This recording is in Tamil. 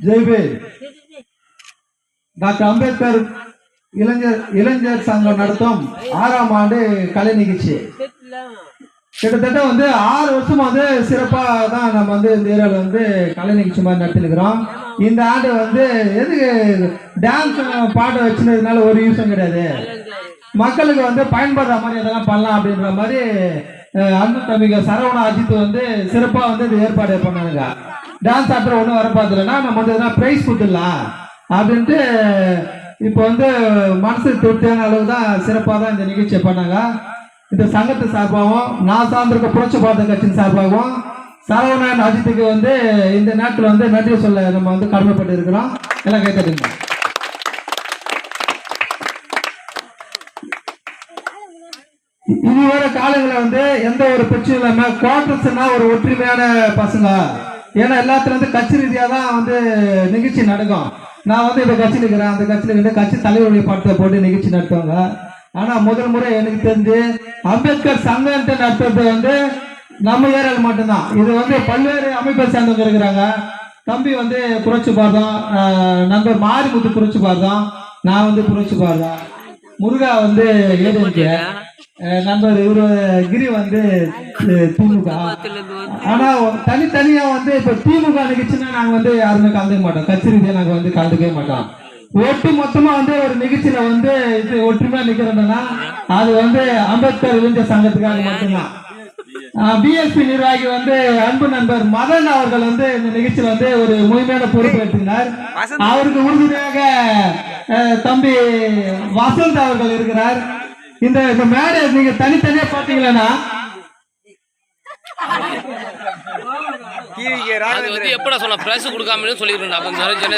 ஜெய்பீர். டாக்டர் அம்பேத்கர் இளைஞர் சங்கம் நடத்தும் 6ஆம் ஆண்டு கலை நிகழ்ச்சி. கிட்டத்தட்ட 6 வருஷம் சிறப்பாக தான் நம்ம இந்த ஏரியாவில் கலை நிகழ்ச்சி மாதிரி நடத்திருக்கிறோம். இந்த ஆண்டு எதுக்கு டான்ஸ் பாட வச்சுனதுனால ஒரு யூஸும் கிடையாது. மக்களுக்கு பயன்படுற மாதிரி எதெல்லாம் பண்ணலாம் அப்படின்ற மாதிரி அன்பு தம்பிங்க சரவணா அஜித் சிறப்பாக இது ஏற்பாடு பண்ணானுங்க. டான்ஸ் ஆடுற ஒன்றும் வர பார்த்துலன்னா நம்ம எதனா ப்ரைஸ் கொடுத்துடலாம் அப்படின்ட்டு இப்போ மனசுக்கு திருப்தியான அளவு தான் சிறப்பாக தான் இந்த நிகழ்ச்சியை பண்ணாங்க. இந்த சங்கத்து சார்பாகவும் நான் சார்ந்திருக்க புரட்சி பாரத கட்சியின் சார்பாகவும் சரவணன் அஜித்துக்கு இந்த நேரத்தில் நன்றி சொல்ல நம்ம கடமைப்பட்டு இருக்கிறோம். எல்லாம் கைத்தட்டுங்க. இனி வர காலங்களில் எந்த ஒரு பிரச்சனையும் இல்லாம குவார்டர்ஸ்னா ஒரு ஒற்றுமையான பசங்க. ஏன்னா எல்லாத்துல கட்சி ரீதியாக தான் நிகழ்ச்சி நடக்கும். நான் இந்த கட்சியில் இருக்கிறேன், அந்த கட்சியில் இருக்கிற கட்சி தலைவருடைய படத்தை போட்டு நிகழ்ச்சி நடத்துவாங்க. ஆனா முதல் முறை எனக்கு தெரிஞ்சு அம்பேத்கர் சங்கம் நடத்துறது நம்ம ஏரியாவில் மட்டும்தான். இது பல்வேறு அமைப்பை சேர்ந்தவங்க இருக்கிறாங்க. தம்பி புரட்சி பாரதம், நண்பர் மாரிமுத்து புரட்சி பாரதம், நான் புரட்சி பாரதம், முருகா ஏடிஎம்கே, நண்பர் இவரு கிரி திமுக. ஆனா தனித்தனியா இப்ப திமுக நிகழ்ச்சின்னா நாங்க யாருமே கலந்துக்க மாட்டோம். கட்சி ரீதியா நாங்க கலந்துக்கவே மாட்டோம். ஒட்டு மொத்தமா ஒரு நிகழ்ச்சியில இது ஒற்றுமையா நிக்கிறதுனா அது அம்பேத்கர் இளைஞர் சங்கத்துக்காக மட்டும்தான். பிஎஸ்பி நிர்வாகி அன்பு நண்பர் மதன் அவர்கள் இந்த நிகழ்ச்சியில ஒரு முழுமையான பொறுப்பு எடுத்திருந்தார். அவருக்கு உறுதுணையாக தம்பி வசந்த் அவர்கள் இருக்கிறார். இந்த மேடை நீங்க தனித்தனியா பாத்தீங்களா எப்படா சொல்ல பிரைஸ் கொடுக்காம சொல்லிருக்கேன்.